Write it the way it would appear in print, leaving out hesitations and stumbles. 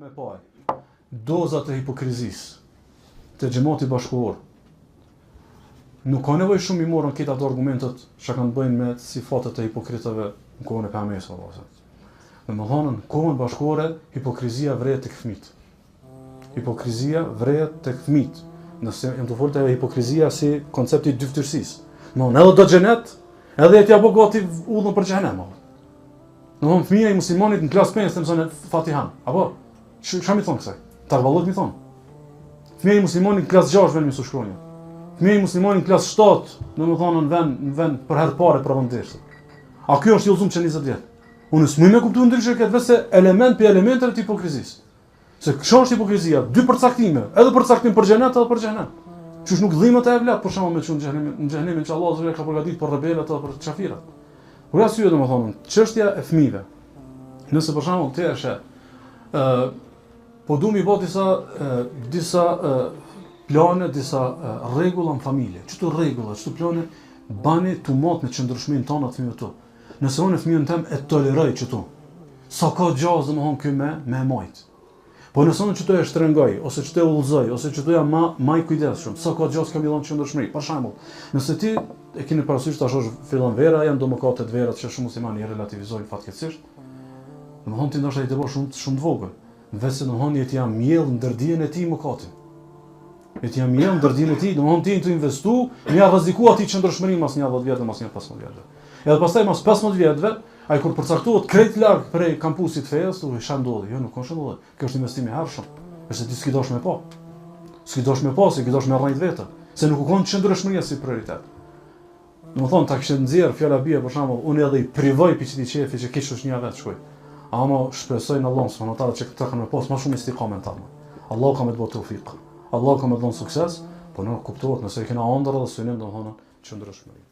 me paj dozat e hipokrizisë të xhamati bashkëkohor. Nuk ka nevojë shumë i morën këta ato argumentet që kanë bëjnë me sifatet e hipokritëve në kohën e Pejgamberit sallallahu alajhi wasallam. Domethënë, në kohën bashkëkohore hipokrizia vrehet tek fëmijët. Hipokrizia vrehet tek fëmijët. Nëse jam të folë te hipokrizia si koncepti i dyftërsisë. Domthonë, edhe do xhenet, edhe ti apo gati udhën për xhenem. Domthonë, fëmia i muslimanit në klasë 5 të mëson Fatihan. Apo çfarë më thon kësaj? Tarvallok më thon. Fëmia i muslimanit në klasë 6 vjen më së shkronjë. Fëmia i muslimanit në klasë 7, domethënë në vend për herë parë provon-test. A ky është i udhëzuar që 20 vjet? Unë s'mund të kuptoj ndryshe këtë vetë element për elementeve të hipokrizisë. Se kjo është hipokrizia, dy përcaktime, edhe përcaktim për xhenet edhe për xhenem. Qysh nuk dhimbët e vlat, për shembull me çun në xhenemin që Allahu subhanahu ka përgatitur për rebelët apo për çafirat. Por arsye domethënë, çështja e fëmijëve. Nëse për shembull ti është po duam i bë disa plane, disa rregulla në familje. Çto rregulla, çto plane bani tu mot në qëndrueshmërinë tonë atë fëmijët tu. Nëse unë fëmijën tim e toleroj çto. Sa ka gjaz domethënë ky me majt. Po nëse unë çto e shtrëngoj ose çto e udhëzoj ose çto jam më i kujdesshëm, sa ka gjaz kam dhënë qëndrueshmëri. Për shembull, nëse ti e keni parasysh tash është fillon vera, janë domokate të verat që shumë muslimanë i relativizojnë fatkeqësisht. Domethënë ti ndoshta i të bësh shumë të vogël. Vetë domethënë ti jam miell ndër dijen e tij mëkatin. Ti jam miell ndër dijen e tij, domethënë ti të investu, më rrezikuar ti qëndrueshmërinë mas një 10 vjet mas një 15 vjet. Edhe pastaj mas 15 vjetëve, ai kur përcaktohet krejt larg prej kampusit fejes, u isha ndodhi, jo nuk ka ndodhi. Kjo është investim i hershëm. Nëse ti s'ki dosh me pa. S'ki dosh me pa, s'ki dosh me rrit vetë, se nuk u kon qëndrueshmëria si prioritet. Domethënë ta kishte nxjerr fjala bie për shembull, unë edhe i privoj piçit i qefi që kish është një vet shkoj. Ama shpresoj në Allah subhanahu wa taala që këta kanë pas më shumë istiqamen tani. Allah ka më të bëjë tawfik. Allah ka më dhënë sukses, po nuk kuptohet nëse kena ëndër edhe synim domethënë qëndrueshmëri.